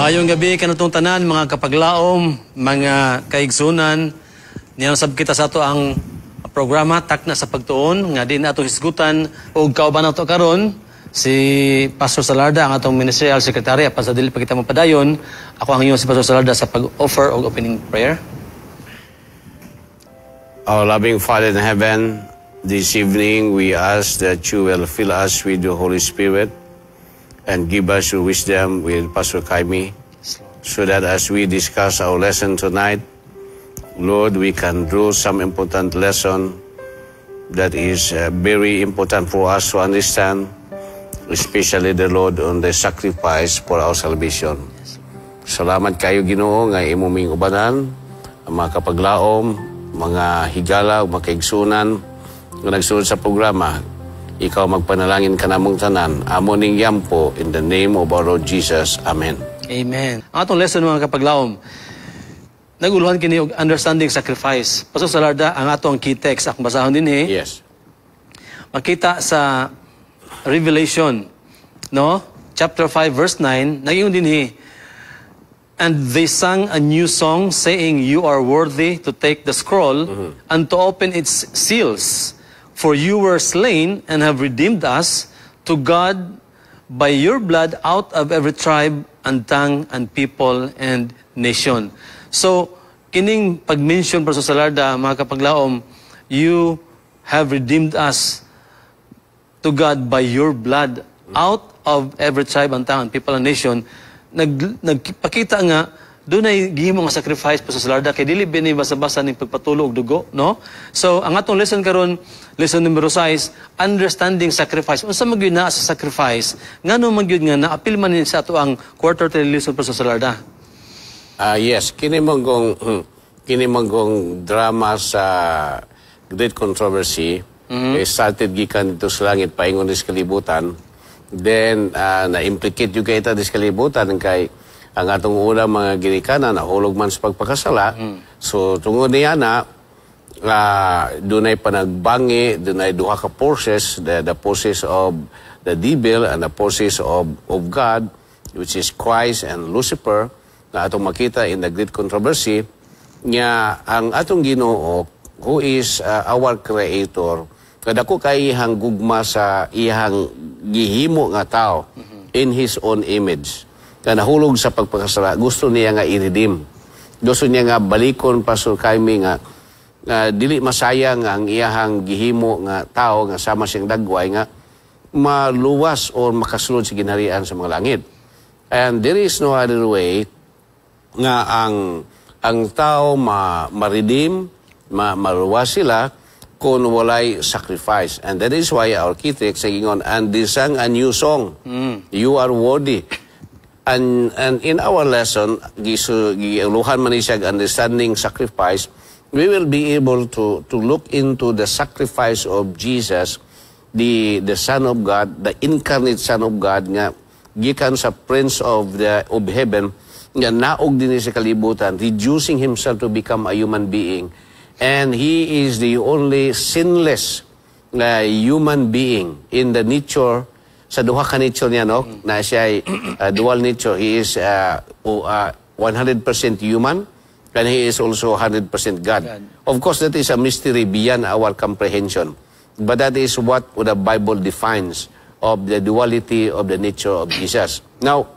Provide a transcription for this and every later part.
Maayong gabi kanatong tanan mga kapaglaom, mga kaigsunan. Niyan sab kita sa ato ang programa takna sa pagtuon nga din ato hisgutan og kauban nato karon si Pastor Salarda ang atong ministerial secretary apan sa dili pa kita mapadayon. Ako ang inyo si Pastor Salarda sa pag-offer og opening prayer. Our loving Father in heaven, this evening we ask that you will fill us with your Holy Spirit and give us your wisdom with Pastor Kaimi, so that as we discuss our lesson tonight, Lord, we can draw some important lesson that is very important for us to understand, especially the Lord on the sacrifice for our salvation. Salamat kayo Ginoo nga imuming ubanan, ang mga kapaglaom, mga higala, mga kaigsunan nga nagsunod sa programa. Ikaw magpanalangin ka namong tanan. Amo ning yampo in the name of our Lord Jesus. Amen. Amen. Ang atong lesson mga kapaglaom, naguluhan kini og understanding sacrifice. Pastor Salarda, ang atong key text akong basahon din Yes. Makita sa Revelation, no? Chapter 5 verse 9, naging din and they sang a new song saying, "You are worthy to take the scroll and to open its seals. For you were slain and have redeemed us to God by your blood out of every tribe and tongue and people and nation." So, kining pag-mention Pastor Salarda, mga kapaglaom, you have redeemed us to God by your blood out of every tribe and tongue and people and nation. Nagpakita nga doon ay gihimo nga sacrifice pa sa Salarda kay dili bini basa-basa ning pagpatulo og dugo, no? So ang atong lesson karon, lesson number 6, understanding sacrifice. Unsa man gyud na sa sacrifice? Ngano man gyud nga naapil man ni sa ato ang quarterly lesson pa sa Salarda? Yes, kini manggong drama sa Great Controversy. Started gikan dito sa langit paingon sa kalibutan. Then na-implicate yung kita sa kalibutan kay ang atong unang mga ginikanan nahulog man sa pagpakasala. So tungod niya na dunay panagbangi, dunay duha ka forces, the forces of the devil and the forces of God, which is Christ and Lucifer, na atong makita in the Great Controversy, nga ang atong Ginoo who is our Creator, kadako kay ihang gugma sa ihang gihimo nga tao in His own image. Na nahulog sa pagpakasala, gusto niya nga i-redeem. Gusto niya nga balikon Pastor Kaimi nga dili masayang ang iyahang gihimo nga tao nga sama siyang dagway nga maluwas o makasulod sa ginharian sa mga langit. And there is no other way nga ang tao ma-redeem, maluwas sila kung walay sacrifice. And that is why our key text saying on, and they sang a new song, "You are worthy." And in our lesson, giuluhan man siya understanding sacrifice, we will be able to look into the sacrifice of Jesus, the Son of God, the incarnate Son of God, nga gikan sa Prince of Heaven, nga naog din sa kalibutan, reducing himself to become a human being. And he is the only sinless human being in the nature. Sa duha ka nature niya, no? Na siya ay dual nature. He is 100% human and he is also 100% God. Of course, that is a mystery beyond our comprehension. But that is what the Bible defines of the duality of the nature of Jesus. Now,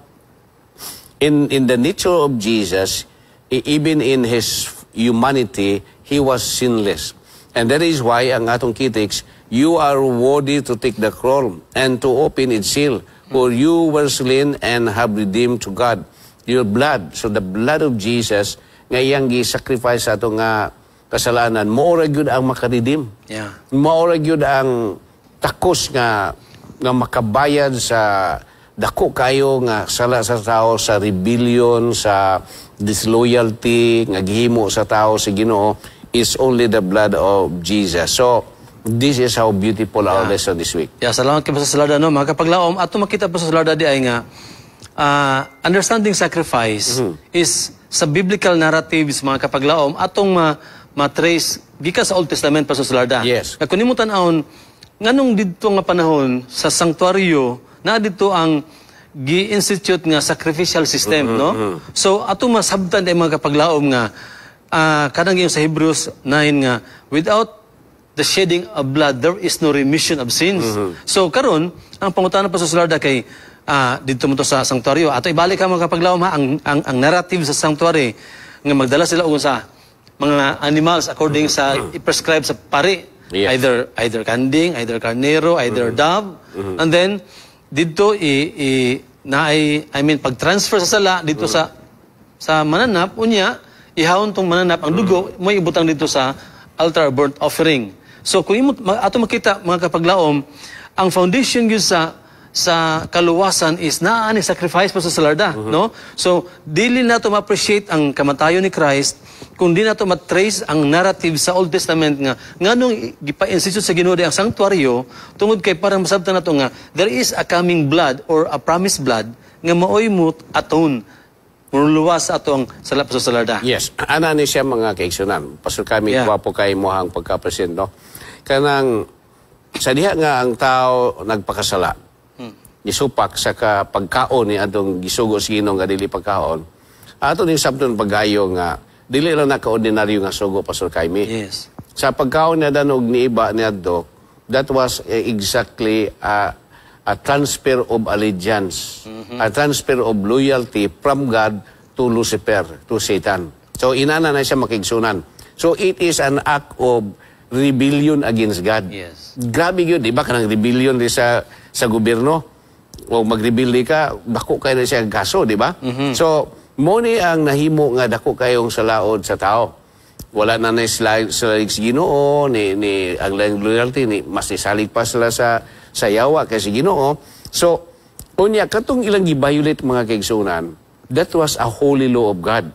in the nature of Jesus, even in his humanity, he was sinless. And that is why ang atong kitiks, you are worthy to take the scroll and to open its seal, for you were slain and have redeemed to God your blood. So the blood of Jesus, nga iyang gi-sacrifice ato nga kasalanan, maura gyud ang makaredeem. Yeah. Maura gyud ang takos nga makabayad sa dako kayo nga sala sa tao, sa rebellion, sa disloyalty, nga gihimo sa tao sa Ginoo, is only the blood of Jesus. So, this is how beautiful our lesson this week. Yeah, salamat kay Pastor Salarda, no? Mga kapaglaom, ato makita Pastor Salarda di ay nga, understanding sacrifice is sa biblical narratives, mga kapaglaom, atong ma-trace, gikas sa Old Testament, Pastor Salarda. Yes. Kung nimutan-aon, nganong dito nga panahon, sa sanctuaryo, na dito ang gi-institute nga sacrificial system, no? So ato masabtan ay mga kapaglaom nga kanang yung sa Hebrews 9 nga without the shedding of blood there is no remission of sins. So karon ang pangutana pa sa Sularda kay dito mo to sa sanctuaryo. Ato ibalik ka mga kapaglaom ha ang narrative sa sanctuary nga magdala sila og sa mga animals according sa i-prescribe sa pari. Yes. Either kanding, either carnero, either dove. And then dito pag-transfer sa sala dito sa mananap unya ihawon tong mananap ang dugo mo ibutang dito sa altar burnt offering. So kung ato makita mga kapaglaom ang foundation gyud sa kaluwasan is naa ni sacrifice pa sa salarda, no? So dili nato ma-appreciate ang kamatayon ni Christ kung di nato matrace ang narrative sa Old Testament nga nganong gipa-institute sa Ginoo ang sanctuaryo tungod kay para masabtan nato nga there is a coming blood or a promised blood nga maoy mo atone muluwas sa atong salap sa salarda. Yes, ana ni siya mga kaigsunan. Pastor kami gwapo kay mohang pagka-present, no? Kanang sa diha nga ang tao nagpakasala. Gisupak sa pagkaon ni atong gisugo sa Ginoo nga dili pagkaon. Ato ning sabton pagayo nga dili lang naka-ordinaryo nga sugo Pastor Kaimi. Yes. Sa pagkaon na danog ni iba niadto, that was exactly a transfer of allegiance, a transfer of loyalty from God to Lucifer, to Satan. So inana na siya makigsunan. So it is an act of rebellion against God. Yes. Grabe yun, di ba? Kanang rebellion di sa gobyerno. O magrebelde ka, dako kayo na siya kaso, di ba? So, mo ni ang nahimo nga dako kayong salaod sa tao. Wala na sa Ginoo, ni ang loyalty, mas nisalig pa sila sa yawa kasi Ginoo. So, unya, katong ilang gibayulit mga kaigsunan, that was a holy law of God.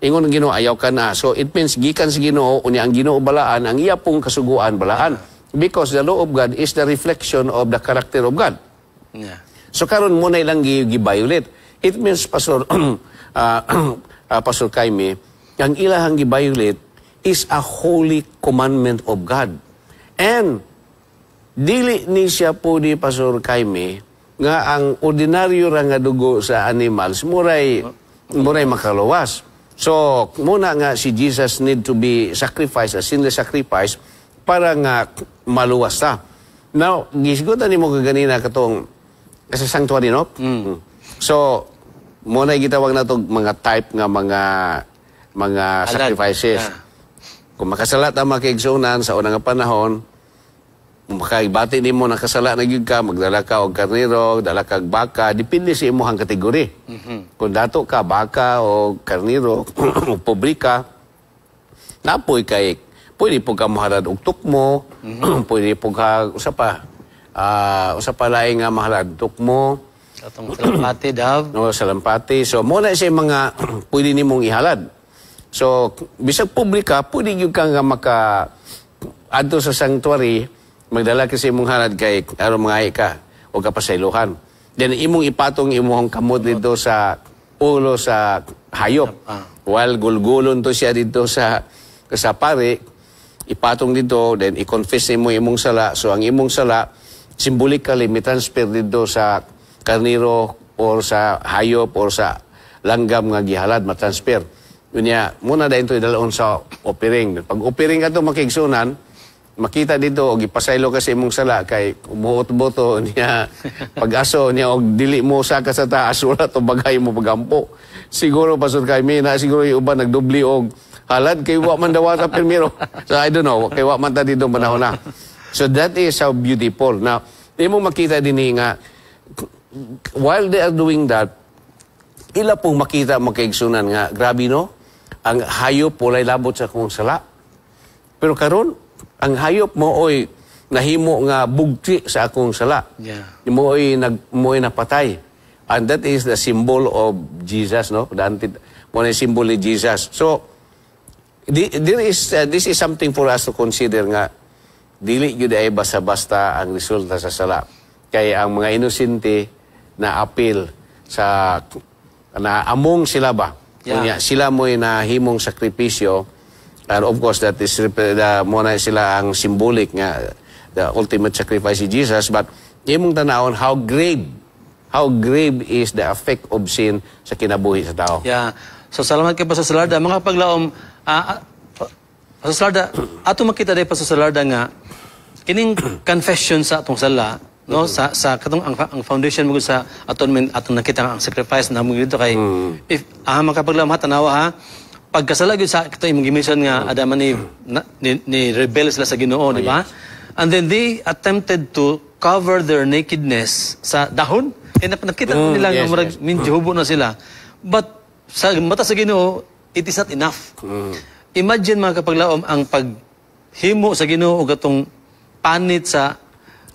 Ingon ang Ginoo, ayaw ka na. So, it means, gikan sa Ginoo, unya ang Ginoo balaan, ang iya pong kasuguan balaan. Because the law of God is the reflection of the character of God. Yeah. So karon mo na ilang gibayulit. It means Pastor Pastor Kaimi, ang ilahang gibayulit is a holy commandment of God. And dili ni siya po di Pastor Kaimi nga ang ordinaryo ra nga dugo sa animals muray makaluwas. So muna nga si Jesus need to be sacrificed, a sinless sacrifice para nga maluwas ta. Now, gisgutan nimo kaganina katong sa sanctuary, no? So, muna gitawag na itong mga type nga mga sacrifices. Kung makasalat ang mga kaigsunan sa unang panahon, makaibati ni mo nakasala na yun ka, magdala ka o karniro, dala ka baka, dipindi sa imuhang kategori. Kung dato ka, baka o karniro, o pobrika, napoy kay, pwede po ka mahalad og tukmo, pwede po ka, usapalay nga mahalad tukmo, atong salampati, dav. No, salampati. So, muna siya mga pwede nimong ihalad. So, bisag publika, pwede yung ka nga adto sa sanctuary, magdala kasi imong halad kay aron mga ka o kapasaylohan. Then, imong ipatong imong kamot dito sa ulo sa hayop. While gulgulon to siya dito sa pare, ipatong dito, then i-confess mo imong sala. So, ang imong sala, symbolically, may transfer dito sa karniro or sa hayop or sa langgam nga gihalad, matransfer. Unya, muna dahil ito idalaon sa offering. Pag offering ka ito makigsunan, makita dito, o gipasaylo kasi mong sala, kay umuot-boto niya, pag-aso niya, o dili mo saka sa taas, wala to bagay mo pagampo. Siguro, Pastor Kaimi, na siguro yung iba nagdubli og halad, kay wa man dawa sa permiro. So, I don't know, kay wa man ta dito manahon na. So, that is how beautiful. Now, di mo makita din nga, while they are doing that, ila pong makita makaigsunan nga, grabe no, ang hayop walay labot sa kong sala. Pero karon ang hayop mo oy nahimo nga bugti sa akong sala. Yeah. Mo oy napatay. And that is the symbol of Jesus, no? Mo na symbol ni Jesus. So, this is something for us to consider nga, dili yun ay basta-basta ang resulta sa sala. Kaya ang mga inosente na appeal sa na among sila ba? Yeah. Sila mo'y nahimong sakripisyo, and of course that is muna sila ang symbolic nga the ultimate sacrifice si Jesus, but imong tanawon how grave how grave is the effect of sin sa kinabuhi sa tao. Yeah. So salamat kay Pastor Salarda. Mga paglaom, Pastor Salarda, ato makita day Pastor Salarda nga kining confession sa atong sala, no, sa katong ang foundation mo sa atonement atong nakita ang sacrifice na mo dito kay if makapaglaom tanawa ha, pagkasala gyud sa ito imong gimension nga Adam and Eve ni rebel sila sa Ginoo, di ba? And then they attempted to cover their nakedness sa dahon. Nakita nila nga murag medyo hubo na sila. But sa mata sa Ginoo, it is not enough. Imagine mga kapaglaom ang paghimo sa Ginoo og atong panit sa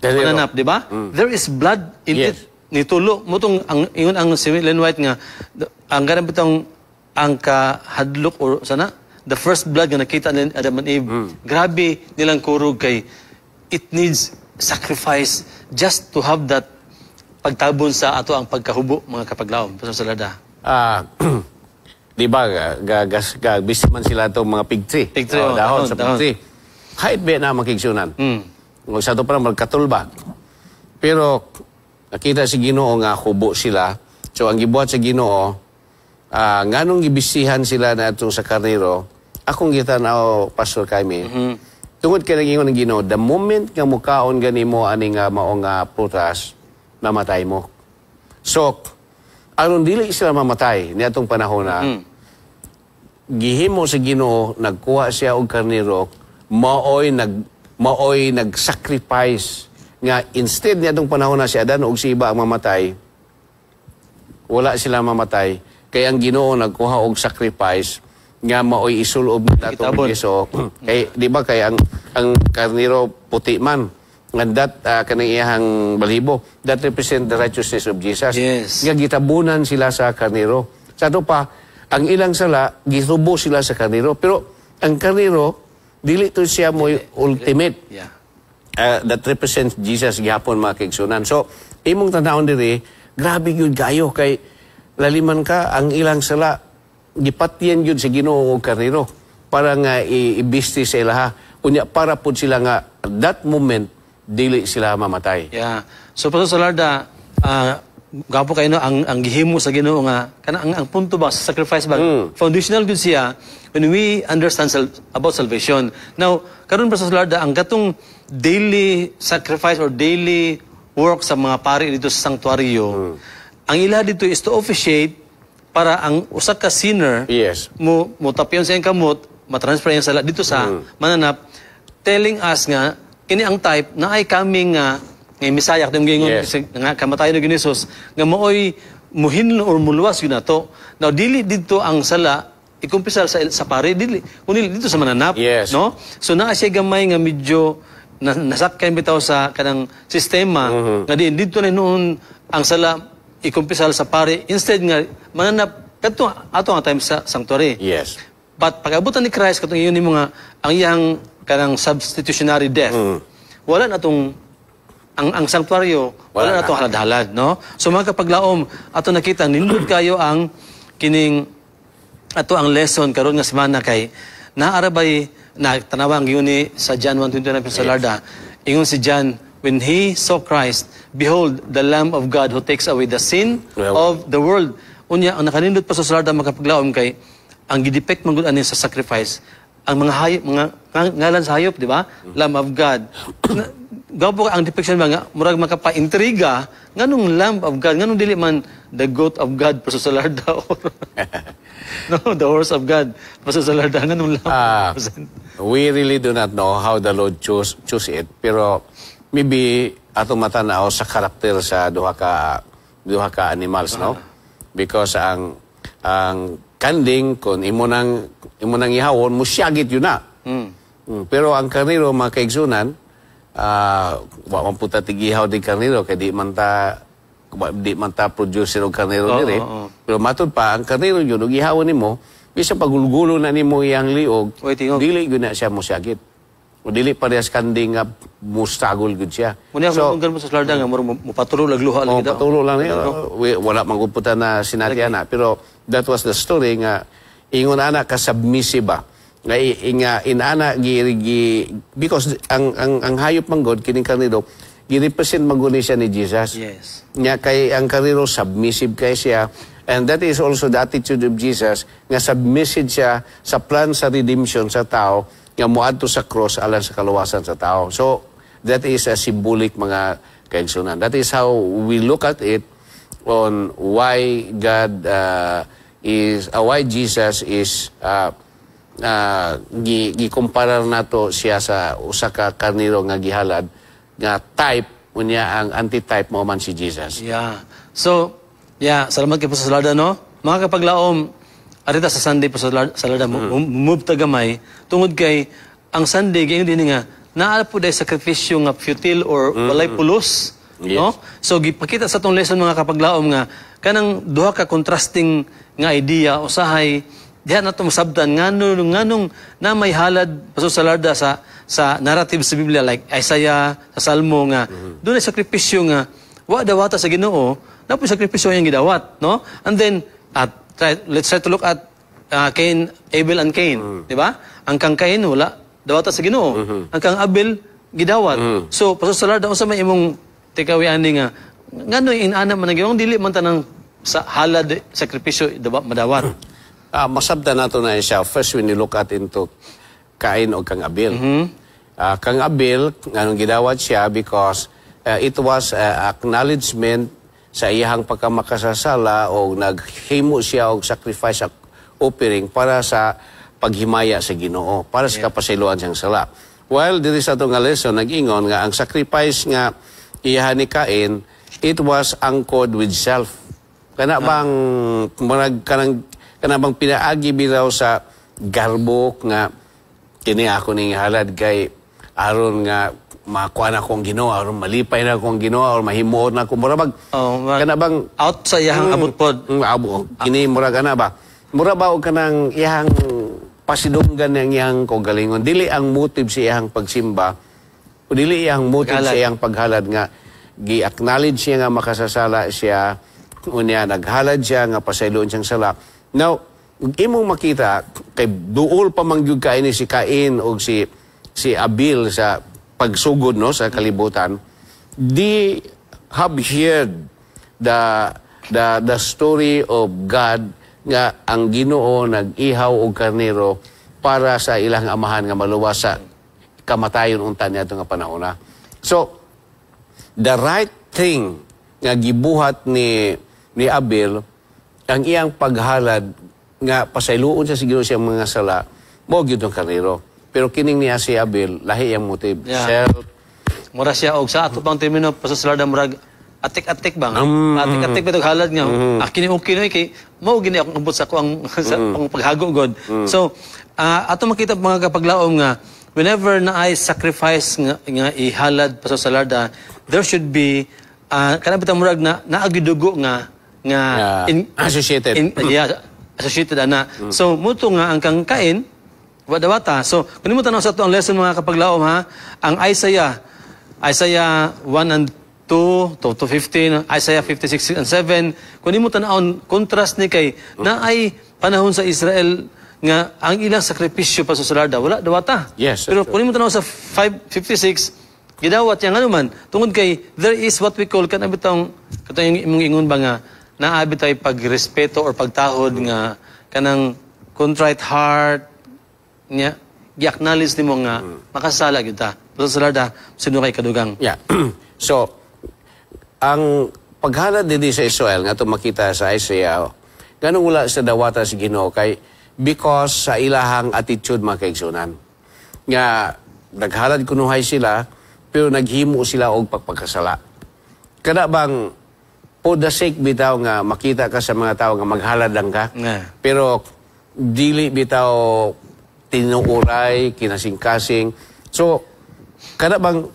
mananap, di ba? There is blood in it. Nitulo mo tong ingon ang si Ellen White nga ang ganang bitong ang kahadlok or sana the first blood nga nakita ni Adam and Eve. Grabe nilang kurog kay it needs sacrifice just to have that pagtabon sa ato ang pagkahubo mga kapaglaom. Pastor Salarda. Di ba, bisi man sila itong mga pig tree. Pig tree, dahon sa pig tree. Kahit ba na makigsunan. Sa ito pa magkatulba. Pero, nakita si Ginoo nga hubo sila. So, ang gibuhat sa Ginoo, nganong gibisihan sila na itong sa karnero, akong gitanaw, Pastor Jaime, tungod kay nag-ingon ng Ginoo, the moment nga mukaon gani mo aning maong prutas, namatay mo. So, aron dili sila mamatay niadtong panahon na gihimo sa Ginoo, nagkuha siya og karnero, maoy nag-sacrifice nga instead niadtong panahon na si Adan og si Iba ang mamatay, wala sila mamatay kay ang Ginoo nagkuha og sacrifice nga maoy isulob natong Hesus. Kay di ba kay ang karnero puti man. And that, kanang iyahang balibo, that represent the righteousness of Jesus. Yes. Nga gitabunan sila sa karnero. Sa ito pa, ang ilang sala, gitubo sila sa karnero. Pero ang karnero, dili to siya mo ultimate. Yeah. That represents Jesus gihapon mga kaigsunan. So, imong tanawon diri, grabe yun kayo. Kay laliman ka, ang ilang sala, gipatyan yun sa Ginoo o karnero. Para nga ibisti sa ilaha. Unya, para po sila nga, that moment, dili sila mamatay. Yeah. So Pastor Salarda, gapo kayo no ang gihimo sa Ginoo nga kana ang punto ba sa sacrifice ba foundational good siya when we understand about salvation. Now, karon Pastor Salarda ang gatong daily sacrifice or daily work sa mga pari dito sa sanctuaryo, ang ila dito is to officiate para ang usa ka sinner mo tapyon sa iyang kamot, matransfer yan sala dito sa mananap, telling us nga kini ang type na ay kaming nga Misaya kung gingon nga kamatayon ni Ginisos nga mooy muhinlo or muluwas yun nato. Now dili dito ang sala ikumpisal sa pare dili kundi dito sa mananap, no? So naa siya gamay nga medyo nasakyan bitaw sa kanang sistema nga dito na noon ang sala ikumpisal sa pare instead nga mananap kadto ato nga time sa sanctuary. But pag-abutan ni Christ katong iyon nimo nga ang iyang kanang substitutionary death. Wala na tong ang sanctuaryo, wala na tong halad-halad, no? So mga kapaglaom, ato nakita nindot kayo ang kining ato ang lesson karon nga semana kay naarabay na tanawang yun sa John 1:29 sa Larda. Ingon si John, when he saw Christ, behold the Lamb of God who takes away the sin of the world. Unya ang nakanindot pa sa Larda mga kapaglaom kay ang gidepect man gud ani sa sacrifice ang mga hayop, mga ngalan sa hayop, di ba? Lamb of God. Gapo ang depiction ba nga, murag makapaintriga, nganong Lamb of God, nganong dili man the goat of God, paso sa larda, or no, the horse of God, paso sa larda, nganong Lamb. We really do not know how the Lord choose it, pero maybe atong matanaw sa karakter sa duha ka animals, no? Because ang kanding, kung imo nang ihawon, musyagit yun na. Pero ang karnero, mga kaigsunan, wapang puta tigihaw di karnero, kaya di man ta producer o karnero dire. Pero matod pa, ang karnero yun, o ihawon nimo, bisa pagulgulo na nimo iyang liog, dili yun na siya musyagit. O dili parehas kanding nga mustagol gud siya. So, kung mo sa Larda nga, mupatulo lagluha lang ito. Patulo lang niya. Wala mangguputan na sinatya na. Pero that was the story nga, ingon ana ka submissive ba. Nga inana because ang hayop manggod kining karnero gi-represent maguni siya ni Jesus. Yes. Nya kay ang kariro submissive kay siya. And that is also the attitude of Jesus, nga submissive siya sa plan sa redemption sa tao, nga muadto sa cross alang sa kaluwasan sa tao. So, that is a symbolic mga kaigsunan. That is how we look at it on why God why Jesus is gikumparar nato siya sa usa ka karniro nga gihalad nga type unya ang antitype mo man si Jesus. Yeah. So, salamat kay Pastor Larda, no? Mga kapaglaom, arita sa Sunday Pastor Larda, move tagamay tungod kay ang Sunday gayon din nga naa po day sakripisyo nga futile or walay pulos, Yes. no? So gipakita sa tong lesson mga kapaglaom nga kanang duha ka contrasting nga idea usahay diha nato masabtan nganong na may halad Pastor Larda sa narrative sa Biblia like Isaiah sa Salmo nga doon ay sakripisyo nga wa dawata sa Ginoo na po sakripisyo yang gidawat, no? And then let's try to look at Cain, Abel and Cain, di ba? Ang kang Cain wala dawata sa Ginoo. Ang kang Abel gidawat. So Pastor Larda unsa may imong takeaway ani nga ngano inana man ang dili man tanang sa halad sakripisyo madawat. Masabda nato na siya first when you look at into Cain o kang Abel. Kang Abel nganong gidawat siya because it was acknowledgement sa iyang pagkamakasasala o naghimo siya og sacrifice offering para sa paghimaya sa Ginoo, para sa kapasayloan siyang sala. While diri sa atong lesson nag-ingon nga ang sacrifice nga iyahan ni Cain, it was anchored with self. Kana bang kana bang pinaagi bitaw sa garbo nga kini ako ning halad kay aron nga makuha na akong Ginoo, aron malipay na akong Ginoo, aron mahimuot na akong murabag. Kana bang out sa iyang abot pod. Kini murag ana ba? Mura ba og kanang iyang pasidunggan ng iyang kaugalingon. Dili ang motive sa iyang pagsimba, o dili iyang motive sa iyang paghalad nga gi-acknowledge siya nga makasasala siya, unya naghalad siya nga pasayloon siyang sala. Now, imong makita kay duol pa mangyud kaini si Cain o si Abel sa pagsugod no sa kalibutan. They have heard the story of God nga ang Ginoo nag-ihaw og karnero para sa ilang amahan nga maluwas sa kamatayon unta niya nga panahon na. So, the right thing nga gibuhat ni Abel, ang iyang paghalad nga pasayloon sa Ginoo siyang mga sala, mo gyud ang karnero. Pero kining niya si Abel, lahi ang motive. Self. Mura siya og sa ato pang termino Pastor Larda murag atik-atik bang? Atik-atik ba itong halad nga? Kini okay no kay mao gini akong abot sa ko ang paghago god. So, ato makita mga kapaglaom nga whenever na ay sacrifice nga ihalad Pastor Larda, there should be kana bitang murag na naagidugo nga associated. Associated ana. So, muto nga ang kang Cain wadawata. So, kung mo tanaw sa ito ang lesson mga kapaglaom ha, ang Isaiah 1 and 2 to 15, Isaiah 56 and 7, kung mo tanawon contrast ni kay na ay panahon sa Israel nga ang ilang sakripisyo pa sa Larda, wala dawata. Yes. Pero kung mo tanaw sa 5:56, gidawat yang ano man, tungod kay there is what we call katong imong ingon ba nga naabi tayo pagrespeto or pagtahod nga kanang contrite heart niya gi-acknowledge nimo nga makasala gyud ta. Pastor Larda, sino kay kadugang? Yeah. So, ang paghalad dinhi sa Israel nga to makita sa Isaiah, ganun wala sa dawata si Ginoo kay because sa ilahang attitude mga kaigsunan. Nga naghalad kunuhay sila pero naghimo sila og pagpagkasala. Kada bang for the sake bitaw nga makita ka sa mga tao nga maghalad lang ka. Pero dili bitaw tinuuray, kinasing-kasing. So, kada bang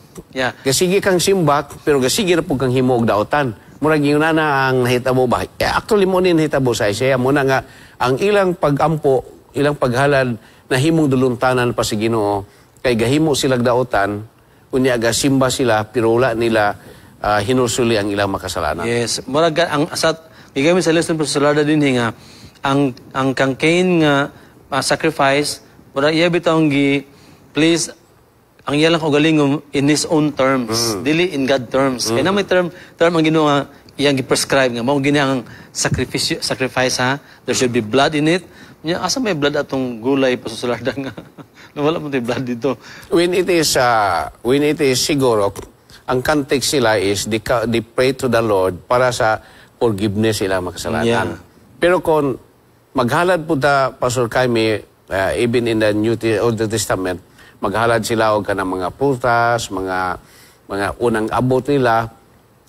gasigi kang simbak, pero gasigi na po kang himo og daotan. Murag yun na ang nahitabo ba? Actually, mo ni nahitabo sa Isaiah. Muna nga, ang ilang pagampo, ilang paghalad, na himong duluntanan pa si Ginoo, kay gahimo silag daotan, unya gasimba sila, pero wala nila hinusuli ang ilang makasalanan. Yes. Murag ang asat, gigamit sa lesson po sa Larda din nga, ang kang Cain nga sacrifice, murag iya bitong please ang iya lang kaugalingom in his own terms, dili in God terms. Kaya na may term ang Ginoo nga iyang gi-prescribe nga mao gini ang sacrifice ha. There should be blood in it. Nya asa may blood atong gulay pasusularda nga. Wala mo tay blood dito. When it is siguro, ang context nila is they pray to the Lord para sa forgiveness sila makasalanan. Pero kung maghalad po ta, Pastor Jaime, even in the Old Testament, maghalad sila og kanang mga prutas, mga unang abot nila,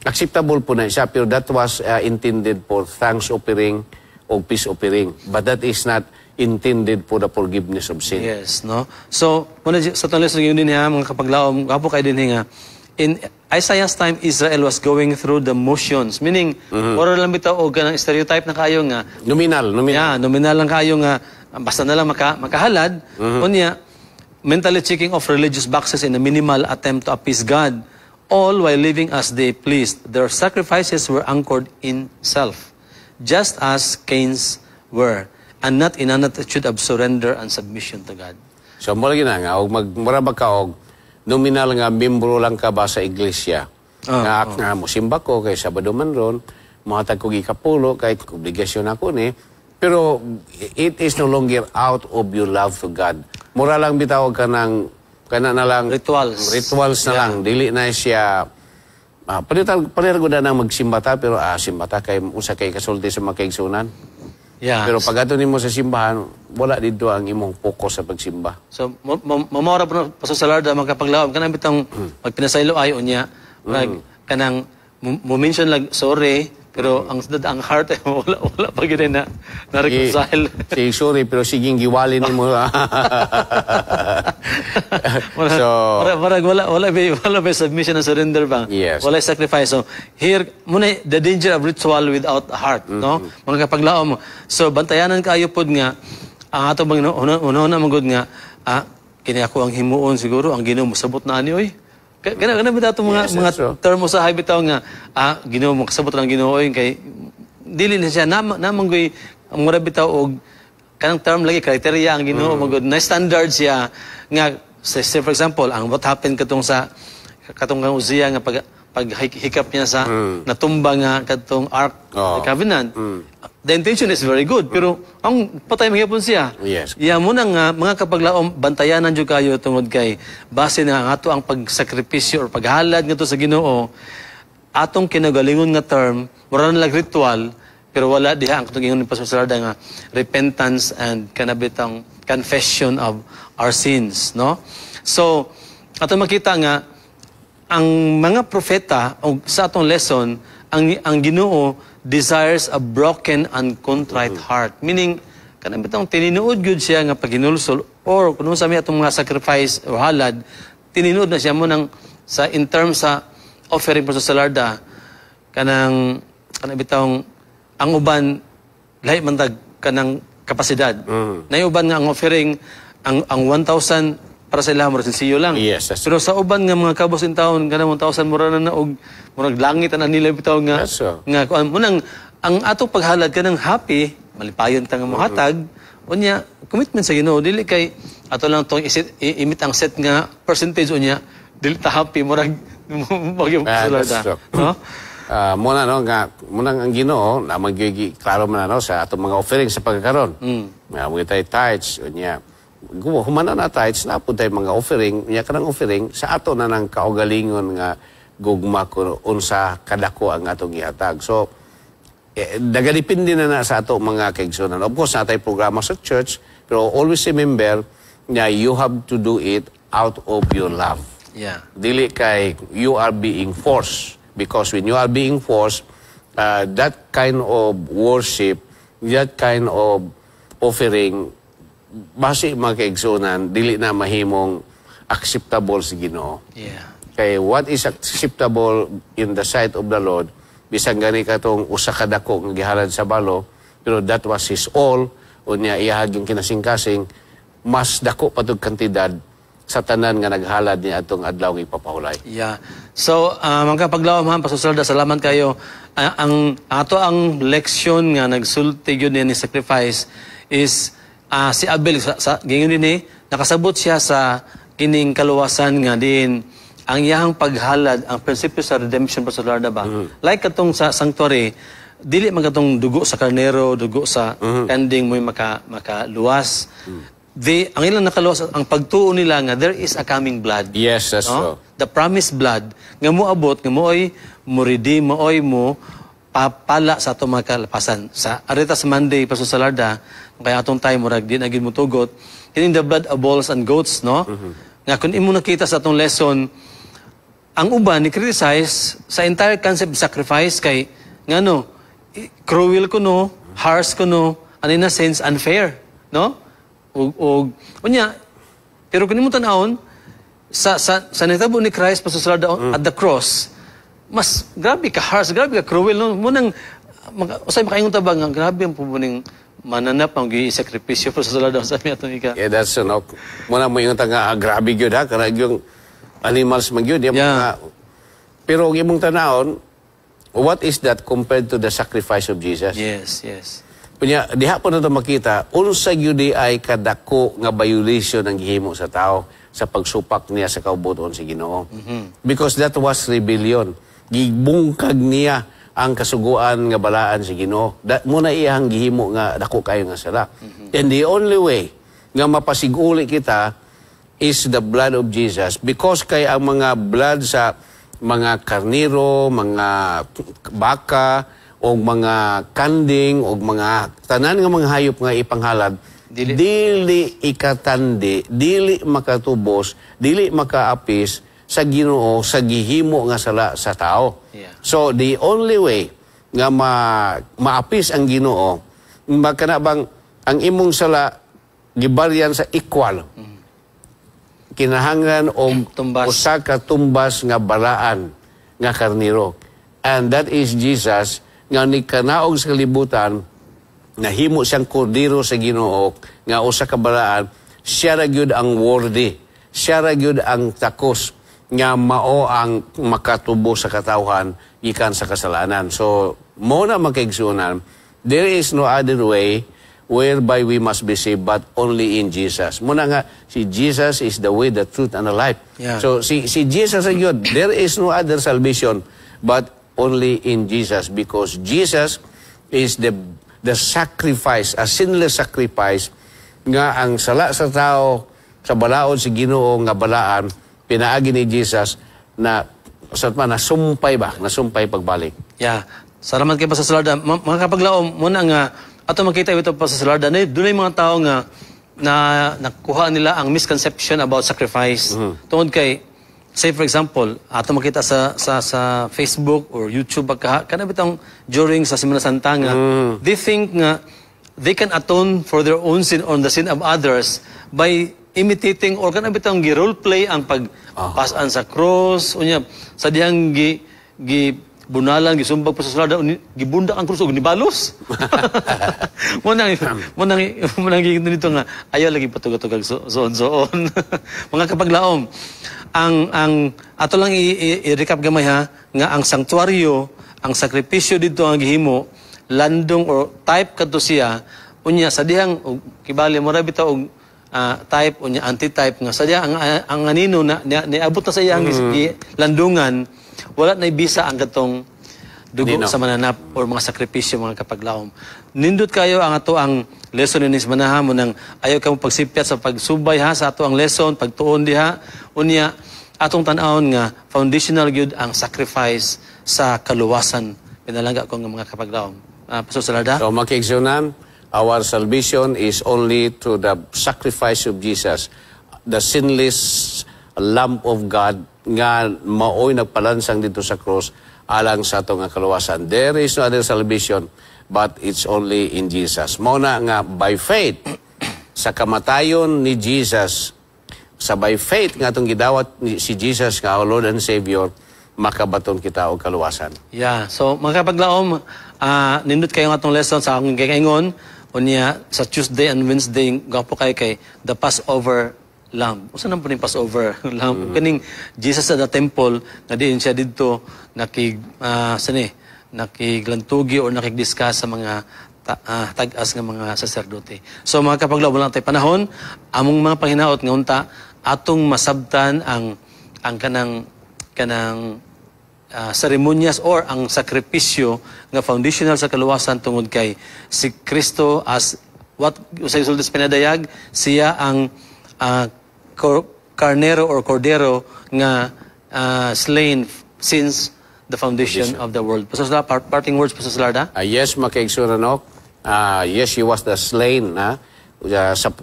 acceptable po na siya, pero that was intended for thanks offering o peace offering. But that is not intended for the forgiveness of sin. Yes, no? So, muna sa itong lesson yun din ha, mga kapaglaom, kapo kayo din nga, in Isaiah's time, Israel was going through the motions. Meaning, mura lang bitaw o ganang stereotype na kayo nga. Nominal. Yeah, nominal lang kayo nga, basta na lang makahalad. Unya, mentally checking off religious boxes in a minimal attempt to appease God, all while living as they pleased. Their sacrifices were anchored in self, just as Cain's were, and not in an attitude of surrender and submission to God. So, mula gina nga, magmarabag ka og nominal nga membro lang ka ba sa iglesia. Nga musimba ko, kay Sabado man ron, mahatag ko gikapulo, kay obligasyon ako ni, pero it is no longer out of your love to God. Mura lang bitawag ka ng, kana na lang, rituals na lang, dili na siya, pareho na nang magsimbata, pero simbata kay, usa kay kasulti sa makaigsunan. Yeah. Pero pag ato nimo sa simbahan, wala dito ang imong focus sa pagsimba. So, mamora po na pasusalarda, magkapaglaom, kanang bitang magpinasaylo ayo niya, kanang mo-mention lang, sorry, pero ang heart, wala pa gina na reconcile. Sige, sorry, pero siging giwali nimo. So, wala ba submission and surrender ba? Yes. Wala sacrifice. So, here, muna, the danger of ritual without heart, no? Mga kapaglaom mo. So, bantayanan kayo po nga, ang ato bang una magod nga, kini ako ang himuon siguro, ang Ginoo mo sabot na ani, oy. Kana bitaw itong mga termo sa hay bitaw nga, Ginoo mo kasabot lang Ginoo, oy, kay, dili na siya, namanggoy, ang mura bitaw og kanang term lagi, kriteria ang Ginoo, magod, na standard siya, nga, say for example, ang what happened katong Uzziah nga paghikap niya sa natumba nga katong Ark Covenant. The intention is very good, pero ang patay magyapon siya. Yes. Iya mo nang mga kapaglaom bantayanan jud kayo tungod kay base na nga ato ang pagsakripisyo or paghalad ngadto sa Ginoo, atong kinagalingon nga term, mura na lang ritual, pero wala diha ang katong ingon ni Pastor Sarada nga repentance and kanabitang confession of our sins, no? So, ato makita nga ang mga propeta o sa atong lesson, ang Ginoo desires a broken and contrite heart. Meaning, kanang bitang tininuod gyud siya nga paghinulsol or kuno sa atong mga sacrifice o halad, tininuod na siya mo nang sa in terms sa offering for sa larda, kanang bitang ang uban lahi man tag kanang kapasidad. Nayuban nga ang offering ang 1,000 para sa ilang mura sensiyo lang. Yes, pero sa uban nga mga kabos in taon kanang 1,000 mura na og murag langit ana nila bitaw nga nga kuan munang ang atong paghalad kanang happy malipayon ta nga mohatag unya commitment sa Ginoo dili kay ato lang tong imit ang set nga percentage unya dili ta happy murag magyud sulada no muna no nga munang ang Ginoo na magigi klaro man no sa atong mga offering sa pagkakaron nga mo tay tithes unya humana na tithes na po tayo mga offering, niya kanang offering, sa ato na ng kaugalingon nga gugma ko unsa kadako ang atong ihatag. So, dagadipindi na sa ato mga kaigsunan. Of course, natay programa sa church, pero always remember na you have to do it out of your love. Yeah. Dili kay you are being forced. Because when you are being forced, that kind of worship, that kind of offering, base mga kaigsunan, dili na mahimong acceptable sa Ginoo. Yeah. Kay what is acceptable in the sight of the Lord, bisang gani katong usa ka dako nga gihalad sa balo, pero that was his all, unya iyahaging kinasing-kasing, mas dako patug kantidad sa tanan nga naghalad niya atong adlaw nga ipapahulay. Yeah. So, mga paglawam ha, Pastor Salda, salamat kayo. Ang leksyon nga nagsulti yun ni sacrifice is si Abel, gingon din nakasabot siya sa kining kaluwasan nga din ang iyang paghalad ang prinsipyo sa redemption Pastor Larda ba. Like katong sa sanctuary, dili man katong dugo sa karnero, dugo sa kanding mo'y makaluwas. Ang ilang nakaluwas, ang pagtuo nila nga there is a coming blood. Yes, that's true. The promised blood nga moabot nga mooy mo-redeem, mooy mo papala sa atong mga kalapasan. Sa arita sa Monday Pastor Salarda, kaya atong time murag di na gid mo tugot, kining the blood of bulls and goats, no? Nga kung imo nakita sa atong lesson, ang uban ni criticize sa entire concept of sacrifice kay ngano cruel kuno, harsh kuno, and in a sense unfair, no? Unya, pero kung imo tan-awon sa nitabo ni Christ Pastor Salarda at the cross, mas grabe ka harsh, grabe ka cruel, no? Munang usay makaingon ta ba nga grabe ang pubuning mananap ang gi-sakripisyo Pastor Salarda sa mi atong ika. Yeah, that's no. Muna mo ingon ta nga grabe gyud ha kana yung animals man gyud mga. Pero ang imong tanawon, what is that compared to the sacrifice of Jesus? Yes, yes. Kunya diha po nato makita unsa gyud ay kadako nga violation ang gihimo sa tao sa pagsupak niya sa kaubuton si Ginoo. Because that was rebellion. Gibungkag niya ang kasuguan nga balaan si Ginoo. Muna iyang gihimo nga dako kayo nga sala. And the only way nga mapasiguli kita is the blood of Jesus. Because kay ang mga blood sa mga karniro, mga baka, o mga kanding, o mga tanan nga mga hayop nga ipanghalad, dili ikatandi, dili makatubos, dili makaapis sa Ginoo sa gihimo nga sala sa tao. So the only way nga maapis ang Ginoo magkanabang ang imong sala gibaryan sa equal. Kinahanglan og usa ka tumbas nga balaan nga karniro. And that is Jesus nga ni kanaog sa kalibutan nahimo siyang kordero sa Ginoo nga usa ka balaan, siya ra gyud ang worthy, siya ra gyud ang takos nga mao ang makatubo sa katawhan gikan sa kasalanan. So mo na makaigsunan, there is no other way whereby we must be saved but only in Jesus. Muna nga si Jesus is the way, the truth and the life. So si Jesus ay gyud, there is no other salvation but only in Jesus, because Jesus is the sacrifice, a sinless sacrifice nga ang sala sa tao sa balaod si Ginoo nga balaan pinaagi ni Jesus na nasumpay pagbalik. Yeah. Salamat kay Pastor Salarda. Mga kapaglaom, muna nga ato makita ito Pastor Salarda, doon mga tao nga na nakuha nila ang misconception about sacrifice. Tungod kay, say for example, ato makita sa Facebook or YouTube kana bitang during sa Semana Santa nga, they think nga they can atone for their own sin or the sin of others by imitating or kana bitang gi-role play ang pagpasan sa cross, unya sa dihang bunalan gisumbag pa sa Salarda, gibundak ang krus og nibalos. Munang nito nga ayaw lagi patugatugag soon. Mga kapaglaom, ang ato lang i-recap gamay ha nga ang sanctuaryo, ang sakripisyo dito ang gihimo landong or type kadto siya unya sa dihang kibali mo ra bitaw og type unya anti-type nga sadya ang anino na niabot na sa iyang landungan wala na ibisa ang katong dugo sa mananap or mga sakripisyo mga kapaglaom. Nindot kayo ang ato ang lesson ni Manaha mo nang ayaw ka mo pagsipyat sa pagsubay ha sa ato ang lesson pagtuon diha unya atong tan-awon nga foundational gyud ang sacrifice sa kaluwasan pinalangga ko nga mga kapaglaom. Pastor Salarda? So makiigsunan, our salvation is only through the sacrifice of Jesus, the sinless Lamb of God nga maoy nagpalansang dito sa cross alang sa atong kaluwasan. There is no other salvation but it's only in Jesus. Muna nga by faith sa kamatayon ni Jesus, sa by faith nga atong gidawat si Jesus nga our Lord and Savior, makabaton kita og kaluwasan. Yeah. So mga kapaglaom, nindot kayo ng atong lesson sa akong kikaingon unya sa Tuesday and Wednesday gapo kay the Passover Lamb. Usa man po ni Passover Lamb. Kaning Jesus sa the temple nga diin siya didto nakiglantugi o nakigdiscuss sa mga tag-as nga mga saserdote. So mga kapaglaom lang tay panahon among mga panghinaot nga unta atong masabtan ang kanang seremonyas or ang sakripisyo nga foundational sa kaluwasan tungod kay si Kristo as what usay suldes pinadayag, siya ang karnero or cordero nga slain since the foundation of the world. Pastor Slar, parting words, Pastor Slarda? Yes, makiksuranok. Yes, he was the slain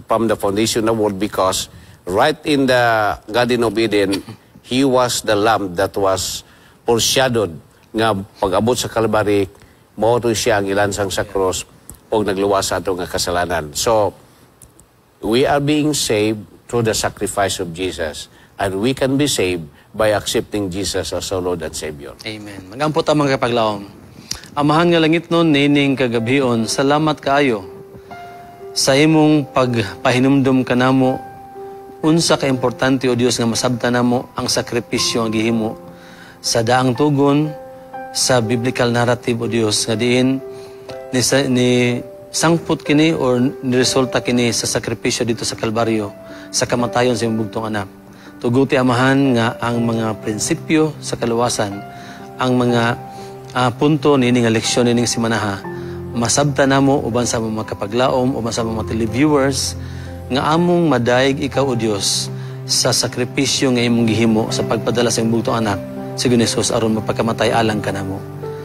from the foundation of the world, because right in the Garden of Eden, he was the lamb that was foreshadowed nga pag-abot sa Calvary, mo siya ang ilansang sa cross o nagluwas sa atong kasalanan. So, we are being saved through the sacrifice of Jesus, and we can be saved by accepting Jesus as our Lord and Savior. Amen. Magampot ang mga kapaglaom. Amahan nga langit nun, nining kagabion, salamat kaayo sa imong pagpahinumdum kanamo. Unsa ka importante, O Dios, nga masabtan namo ang sakripisyo ang gihimo sa daang tugon sa biblical narrative, O Dios, nga diin ni sangput kini or niresulta kini sa sakripisyo dito sa Kalbaryo, sa kamatayon sa imong bugtong anak. Tuguti amahan nga ang mga prinsipyo sa kaluwasan, ang mga punto nining leksyon nining simanaha, masabtan namo uban sa mga kapaglaom, uban sa mga televiewers, nga among madaig ikaw, O Dios, sa sakripisyo nga imong gihimo sa pagpadala sa imong bugtong anak, si Jesus, aron mapagkamatay alang kanamo.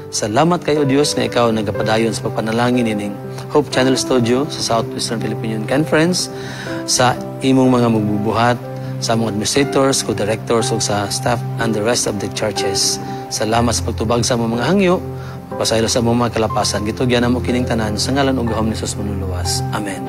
Salamat kayo, Diyos, nga ikaw nagapadayon sa pagpanalangin ining Hope Channel Studio sa Southwestern Philippine Union Conference, sa imong mga magbubuhat, sa mga administrators, co-directors, o sa staff and the rest of the churches. Salamat sa pagtubag sa mga hangyo, papasaylo sa mga kalapasan. Gitugyan na mo kining tanan sa ngalan ug gahom ni Jesus manuluwas. Amen.